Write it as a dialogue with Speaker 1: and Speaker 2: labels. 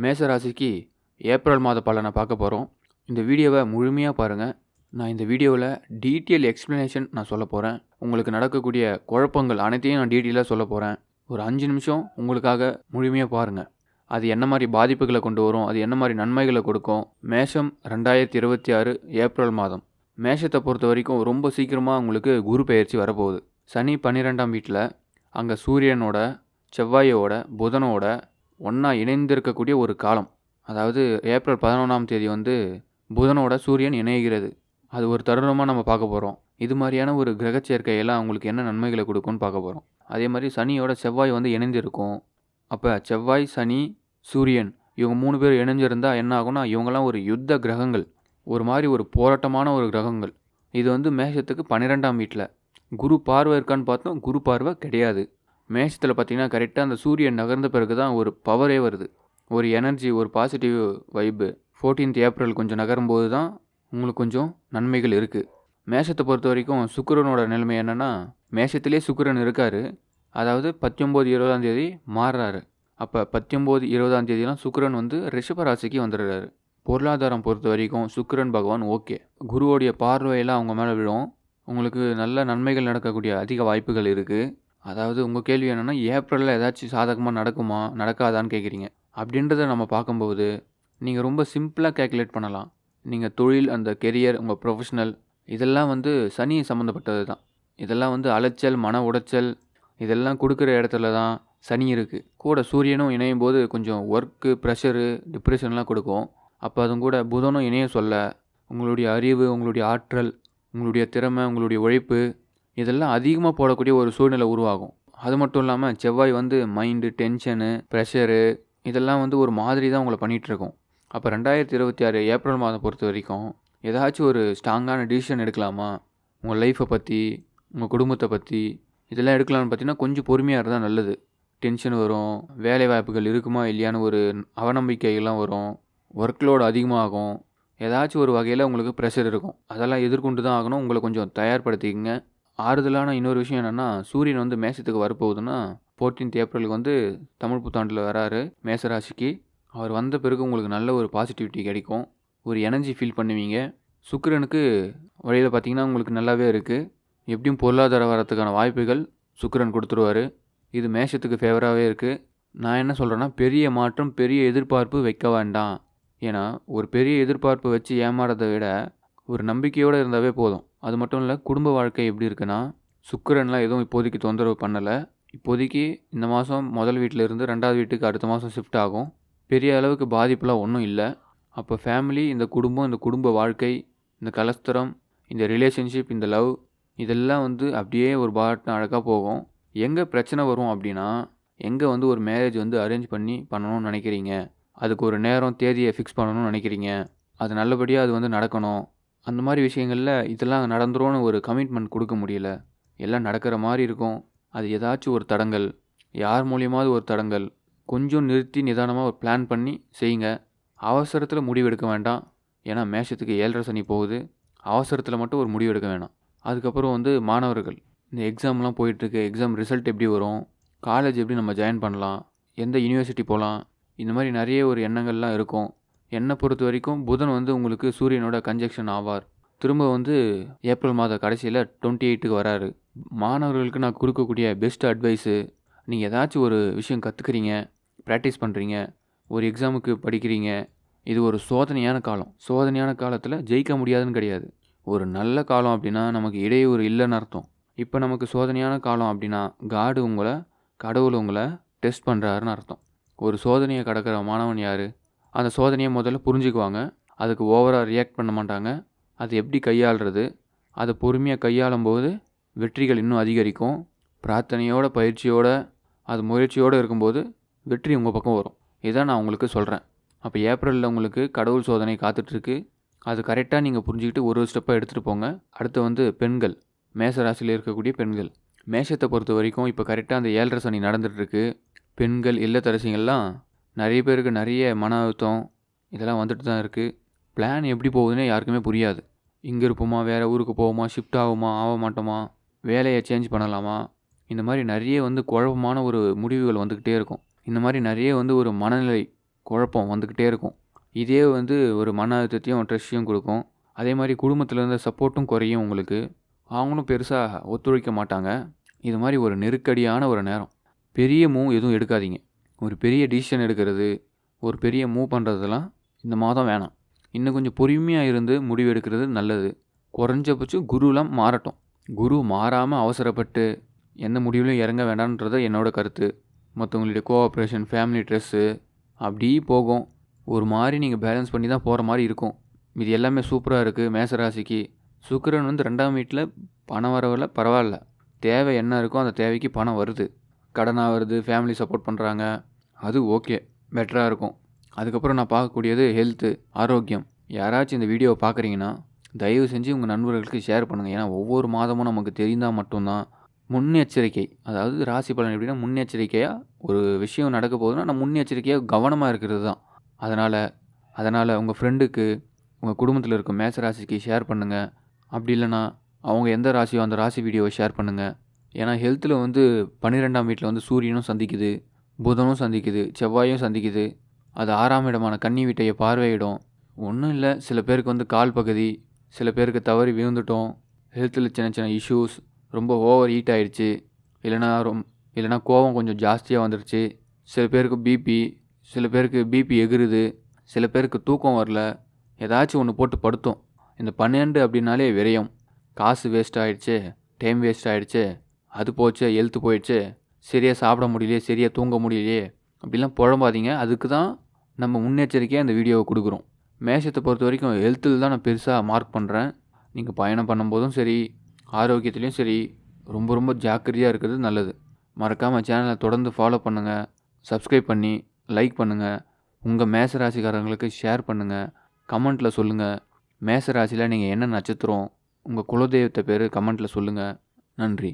Speaker 1: மேச ராசிக்கு ஏப்ரல் மாத பலனை பார்க்க போகிறோம். இந்த வீடியோவை முழுமையாக பாருங்கள். நான் இந்த வீடியோவில் டீட்டெயில் எக்ஸ்ப்ளனேஷன் நான் சொல்ல போகிறேன். உங்களுக்கு நடக்கக்கூடிய குழப்பங்கள் அனைத்தையும் நான் டீட்டெயிலாக சொல்ல போகிறேன். ஒரு 5 நிமிஷம் உங்களுக்காக முழுமையாக பாருங்கள். அது என்ன மாதிரி பாதிப்புகளை கொண்டு வரும், அது என்ன மாதிரி நன்மைகளை கொடுக்கும். மேஷம் 2026 ஏப்ரல் மாதம். மேஷத்தை பொறுத்த வரைக்கும் ரொம்ப சீக்கிரமாக உங்களுக்கு குரு பெயர்ச்சி வரப்போகுது. சனி 12ஆம் வீட்டில், அங்கே சூரியனோட, செவ்வாயோட, புதனோட ஒன்றா இணைந்திருக்கக்கூடிய ஒரு காலம். அதாவது ஏப்ரல் 11ஆம் தேதி புதனோட சூரியன் இணைகிறது. அது ஒரு தருணமாக நம்ம பார்க்க போகிறோம். இது மாதிரியான ஒரு கிரக சேர்க்கையெல்லாம் உங்களுக்கு என்ன நன்மைகளை கொடுக்கும்னு பார்க்க போகிறோம். அதே மாதிரி சனியோட செவ்வாய் இணைந்திருக்கும். அப்போ செவ்வாய், சனி, சூரியன் இவங்க 3 பேர் இணைஞ்சிருந்தால் என்ன ஆகும்னா, இவங்கெல்லாம் ஒரு யுத்த கிரகங்கள், ஒரு மாதிரி ஒரு போராட்டமான ஒரு கிரகங்கள். இது மேஷத்துக்கு 12ஆம் வீட்டில். குரு பார்வை இருக்கான்னு பார்த்தோம், குரு பார்வை கிடையாது. மேஷத்தில் பார்த்திங்கன்னா கரெக்டாக அந்த சூரியன் நகர்ந்த பிறகு தான் ஒரு பவரே வருது, ஒரு எனர்ஜி, ஒரு பாசிட்டிவ் வைப்பு. 14th ஏப்ரல் கொஞ்சம் நகரும்போது தான் உங்களுக்கு கொஞ்சம் நன்மைகள் இருக்குது. மேஷத்தை பொறுத்த வரைக்கும் சுக்கிரனோட நிலைமை என்னென்னா, மேஷத்திலே சுக்கிரன் இருக்கார். அதாவது 19, 20ஆம் தேதி மாறுறாரு. அப்போ 19, 20ஆம் தேதிலாம் சுக்கிரன் ரிஷப ராசிக்கு வந்துடுறாரு. பொருளாதாரம் பொறுத்த வரைக்கும் சுக்கிரன் பகவான் ஓகே. குருவோடைய பார்வையெல்லாம் அவங்க மேலே விழும். உங்களுக்கு நல்ல நன்மைகள் நடக்கக்கூடிய அதிக வாய்ப்புகள் இருக்குது. அதாவது உங்கள் கேள்வி என்னென்னா, ஏப்ரலில் ஏதாச்சும் சாதகமாக நடக்குமா நடக்காதான்னு கேட்குறீங்க. அப்படின்றத நம்ம பார்க்கும்போது நீங்கள் ரொம்ப சிம்பிளாக கேல்குலேட் பண்ணலாம். நீங்கள் தொழில், அந்த கெரியர், உங்கள் ப்ரொஃபஷனல் இதெல்லாம் சனி சம்மந்தப்பட்டது தான். இதெல்லாம் அலைச்சல், மன உடைச்சல் இதெல்லாம் கொடுக்குற இடத்துல தான் சனி இருக்குது. கூட சூரியனும் இணையும் போது கொஞ்சம் ஒர்க்கு, ப்ரெஷரு, டிப்ரெஷன்லாம் கொடுக்கும். அப்போ அதுவும் கூட புதனும் இணைய சொல்ல உங்களுடைய அறிவு, உங்களுடைய ஆற்றல், உங்களுடைய திறமை, உங்களுடைய உழைப்பு இதெல்லாம் அதிகமாக போடக்கூடிய ஒரு சூழ்நிலை உருவாகும். அது மட்டும் இல்லாமல் செவ்வாய் மைண்டு, டென்ஷனு, ப்ரெஷரு இதெல்லாம் ஒரு மாதிரி தான் உங்களை பண்ணிகிட்ருக்கோம். அப்போ 2026 ஏப்ரல் மாதம் பொறுத்த வரைக்கும் ஏதாச்சும் ஒரு ஸ்ட்ராங்கான டிசிஷன் எடுக்கலாமா, உங்கள் லைஃப்பை பற்றி, உங்கள் குடும்பத்தை பற்றி இதெல்லாம் எடுக்கலாம்னு பார்த்தீங்கன்னா கொஞ்சம் பொறுமையாக இருந்தால் நல்லது. டென்ஷன் வரும், வேலை வாய்ப்புகள் இருக்குமா இல்லையான்னு ஒரு அவநம்பிக்கைகள்லாம் வரும், ஒர்க்லோடு அதிகமாகும், ஏதாச்சும் ஒரு வகையில் உங்களுக்கு ப்ரெஷர் இருக்கும். அதெல்லாம் எதிர்கொண்டு தான் ஆகணும். உங்களை கொஞ்சம் தயார்படுத்திக்கங்க. ஆறுதலான இன்னொரு விஷயம் என்னென்னா, சூரியன் மேஷத்துக்கு வரப்போகுதுன்னா 14th ஏப்ரலுக்கு தமிழ் புத்தாண்டில் வராரு மேசராசிக்கு. அவர் வந்த பிறகு உங்களுக்கு நல்ல ஒரு பாசிட்டிவிட்டி கிடைக்கும், ஒரு எனர்ஜி ஃபீல் பண்ணுவீங்க. சுக்கிரனுக்கு வழியில் பார்த்திங்கன்னா உங்களுக்கு நல்லாவே இருக்குது. எப்படியும் பொருளாதார வரத்துக்கான வாய்ப்புகள் சுக்கிரன் கொடுத்துருவார். இது மேஷத்துக்கு ஃபேவராகவே இருக்குது. நான் என்ன சொல்கிறேன்னா, பெரிய மாற்றம், பெரிய எதிர்பார்ப்பு வைக்க வேண்டாம். ஏன்னா ஒரு பெரிய எதிர்பார்ப்பு வச்சு ஏமாறதை விட ஒரு நம்பிக்கையோடு இருந்தாவே போதும். அது மட்டும் இல்லை, குடும்ப வாழ்க்கை எப்படி இருக்குன்னா, சுக்கிரன்லாம் எதுவும் இப்போதைக்கு தொந்தரவு பண்ணலை. இப்போதைக்கு இந்த மாதம் முதல் வீட்டில் இருந்து 2வது வீட்டுக்கு அடுத்த மாதம் ஷிஃப்ட் ஆகும். பெரிய அளவுக்கு பாதிப்புலாம் ஒன்றும் இல்லை. அப்போ ஃபேமிலி, இந்த குடும்பம், இந்த குடும்ப வாழ்க்கை, இந்த கலஸ்தரம், இந்த ரிலேஷன்ஷிப், இந்த லவ் இதெல்லாம் அப்படியே ஒரு பாட்டம் அழகாக போகும். எங்கே பிரச்சனை வரும் அப்படின்னா, எங்கே ஒரு மேரேஜ் அரேஞ்ச் பண்ணணும்னு நினைக்கிறீங்க, அதுக்கு ஒரு நேரம், தேதியை ஃபிக்ஸ் பண்ணணும்னு நினைக்கிறீங்க, அது நல்லபடியாக அது நடக்கணும், அந்த மாதிரி விஷயங்களில் இதெல்லாம் நடந்துரும்னு ஒரு கமிட்மெண்ட் கொடுக்க முடியல. எல்லாம் நடக்கிற மாதிரி இருக்கும். அது ஏதாச்சும் ஒரு தடங்கல், யார் மூலியமாவது ஒரு தடங்கல். கொஞ்சம் நிறுத்தி நிதானமாக ஒரு பிளான் பண்ணி செய்யுங்க. அவசரத்தில் முடிவெடுக்க வேண்டாம். ஏன்னா மேஷத்துக்கு 7.5 சனி போகுது. அவசரத்தில் மட்டும் ஒரு முடிவெடுக்க வேணாம். அதுக்கப்புறம் மாணவர்கள், இந்த எக்ஸாம்லாம் போயிட்டுருக்கு, எக்ஸாம் ரிசல்ட் எப்படி வரும், காலேஜ் எப்படி நம்ம ஜாயின் பண்ணலாம், எந்த யூனிவர்சிட்டி போகலாம், இந்த மாதிரி நிறைய ஒரு எண்ணங்கள்லாம் இருக்கும். என்னை பொறுத்த வரைக்கும் புதன் உங்களுக்கு சூரியனோட கன்ஜெக்ஷன் ஆவார். திரும்ப ஏப்ரல் மாத கடைசியில் 28க்கு வராரு. மாணவர்களுக்கு நான் கொடுக்கக்கூடிய பெஸ்ட் அட்வைஸு, நீங்கள் ஏதாச்சும் ஒரு விஷயம் கற்றுக்குறீங்க, ப்ராக்டிஸ் பண்ணுறீங்க, ஒரு எக்ஸாமுக்கு படிக்கிறீங்க, இது ஒரு சோதனையான காலம். சோதனையான காலத்தில் ஜெயிக்க முடியாதுன்னு கிடையாது. ஒரு நல்ல காலம் அப்படின்னா நமக்கு இடையூறு இல்லைன்னு அர்த்தம். இப்போ நமக்கு சோதனையான காலம் அப்படின்னா கடவுள் உங்களை டெஸ்ட் பண்ணுறாருன்னு அர்த்தம். ஒரு சோதனையை கடக்கிற மாணவன் யார்? அந்த சோதனையை முதல்ல புரிஞ்சுக்குவாங்க. அதுக்கு ஓவராக ரியாக்ட் பண்ண மாட்டாங்க. அது எப்படி கையாளுறது, அதை பொறுமையாக கையாளும் போது வெற்றிகள் இன்னும் அதிகரிக்கும். பிரார்த்தனையோட, பயிற்சியோட, அது முயற்சியோடு இருக்கும்போது வெற்றி உங்கள் பக்கம் வரும். இதான் நான் உங்களுக்கு சொல்கிறேன். அப்போ ஏப்ரலில் உங்களுக்கு கடவுள் சோதனை காத்துட்ருக்கு. அது கரெக்டாக நீங்கள் புரிஞ்சுக்கிட்டு ஒரு ஸ்டெப்பாக எடுத்துகிட்டு போங்க. அடுத்து பெண்கள், மேஷ ராசியில் இருக்கக்கூடிய பெண்கள். மேஷத்தை பொறுத்த வரைக்கும் இப்போ கரெக்டாக அந்த 7.5 சனி நடந்துகிட்ருக்கு. பெண்கள், இல்லத்தரசிகள்லாம் நிறைய பேருக்கு நிறைய மன அழுத்தம் இதெல்லாம் வந்துட்டு தான் இருக்குது. பிளான் எப்படி போகுதுன்னே யாருக்குமே புரியாது. இங்கே இருப்போமா, வேறு ஊருக்கு போவோமா, ஷிஃப்ட் ஆகுமா, ஆக மாட்டோமா, வேலையை சேஞ்ச் பண்ணலாமா, இந்த மாதிரி நிறைய குழப்பமான ஒரு முடிவுகள் வந்துக்கிட்டே இருக்கும். இந்த மாதிரி நிறைய ஒரு மனநிலை குழப்பம் வந்துக்கிட்டே இருக்கும். இதே வந்து ஒரு மன அழுத்தத்தையும் ஸ்ட்ரெஸ்ஸையும் கொடுக்கும். அதே மாதிரி குடும்பத்தில் இருந்த சப்போர்ட்டும் குறையும் உங்களுக்கு. அவங்களும் பெருசாக ஒத்துழைக்க மாட்டாங்க. இது மாதிரி ஒரு நெருக்கடியான ஒரு நேரம். பெரிய மூவ் எதுவும் எடுக்காதீங்க. ஒரு பெரிய டிசிஷன் எடுக்கிறது, ஒரு பெரிய மூவ் பண்ணுறதெல்லாம் இந்த மாதம் வேணாம். இன்னும் கொஞ்சம் பொறுமையாக இருந்து முடிவு எடுக்கிறது நல்லது. குறைஞ்சபட்சம் குருலாம் மாறட்டும். குரு மாறாமல் அவசரப்பட்டு எந்த முடிவுலையும் இறங்க வேண்டாம்ன்றது என்னோடய கருத்து. மற்றவங்களுடைய கோஆப்ரேஷன், ஃபேமிலி ஸ்ட்ரெஸ்ஸு அப்படி போகும். ஒரு மாதிரி நீங்கள் பேலன்ஸ் பண்ணி தான் போகிற மாதிரி இருக்கும். இது எல்லாமே சூப்பராக இருக்குது. மேசராசிக்கு சுக்கிரன் வந்து 2ஆம் வீட்டில் பணம் வரவில்லை, பரவாயில்ல. தேவை என்ன இருக்கோ அந்த தேவைக்கு பணம் வருது. கடனாக வருது, ஃபேமிலி சப்போர்ட் பண்ணுறாங்க, அது ஓகே, பெட்டராக இருக்கும். அதுக்கப்புறம் நான் பார்க்கக்கூடியது ஹெல்த்து, ஆரோக்கியம். யாராச்சும் இந்த வீடியோவை பார்க்குறீங்கன்னா தயவு செஞ்சு உங்கள் நண்பர்களுக்கு ஷேர் பண்ணுங்கள். ஏன்னா ஒவ்வொரு மாதமும் நமக்கு தெரிந்தால் மட்டும்தான் முன்னெச்சரிக்கை. அதாவது ராசி பலன் எப்படின்னா, முன்னெச்சரிக்கையாக ஒரு விஷயம் நடக்க போகுதுன்னா நம்ம முன்னெச்சரிக்கையாக கவனமாக இருக்கிறது தான். அதனால் உங்கள் ஃப்ரெண்டுக்கு, உங்கள் குடும்பத்தில் இருக்க மேச ராசிக்கு ஷேர் பண்ணுங்கள். அப்படி இல்லைனா அவங்க எந்த ராசியோ அந்த ராசி வீடியோவை ஷேர் பண்ணுங்கள். ஏன்னா ஹெல்த்தில் வந்து 12ஆம் வீட்டில் வந்து சூரியனும் சந்திக்குது, புதனும் சந்திக்குது, செவ்வாயும் சந்திக்குது. அது 6ஆம் இடமான கன்னி வீட்டையை பார்வையிடும். ஒன்றும் இல்லை, சில பேருக்கு வந்து கால் பகுதி, சில பேருக்கு தவறி விழுந்துட்டோம், ஹெல்த்தில் சின்ன சின்ன இஷ்யூஸ், ரொம்ப ஓவர் ஹீட் ஆகிடுச்சு, இல்லைனா கோபம் கொஞ்சம் ஜாஸ்தியாக வந்துடுச்சு. சில பேருக்கு பிபி எகுறுது, சில பேருக்கு தூக்கம் வரல. ஏதாச்சும் ஒன்று போட்டு படுத்தும். இந்த 12 அப்படின்னாலே விரயம். காசு வேஸ்ட் ஆகிடுச்சு, டைம் வேஸ்ட் ஆகிடுச்சு, அது போச்சு, ஹெல்த்து போயிடுச்சு, சரியாக சாப்பிட முடியலையே, சரியாக தூங்க முடியலையே அப்படிலாம் புழம்பாதீங்க. அதுக்கு தான் நம்ம முன்னெச்சரிக்கையாக இந்த வீடியோவை கொடுக்குறோம். மேஷத்தை பொறுத்த வரைக்கும் ஹெல்த்தில் தான் நான் பெருசாக மார்க் பண்ணுறேன். நீங்கள் பயணம் பண்ணும்போதும் சரி, ஆரோக்கியத்துலேயும் சரி, ரொம்ப ரொம்ப ஜாக்கிரதையாக இருக்கிறது நல்லது. மறக்காமல் சேனலை தொடர்ந்து ஃபாலோ பண்ணுங்கள், சப்ஸ்கிரைப் பண்ணி லைக் பண்ணுங்கள், உங்கள் மேச ராசிக்காரங்களுக்கு ஷேர் பண்ணுங்கள், கமெண்ட்டில் சொல்லுங்கள். மேச ராசியில் நீங்கள் என்ன நட்சத்திரம், உங்கள் குலதெய்வத்தை பேர் கமெண்ட்டில் சொல்லுங்கள். நன்றி.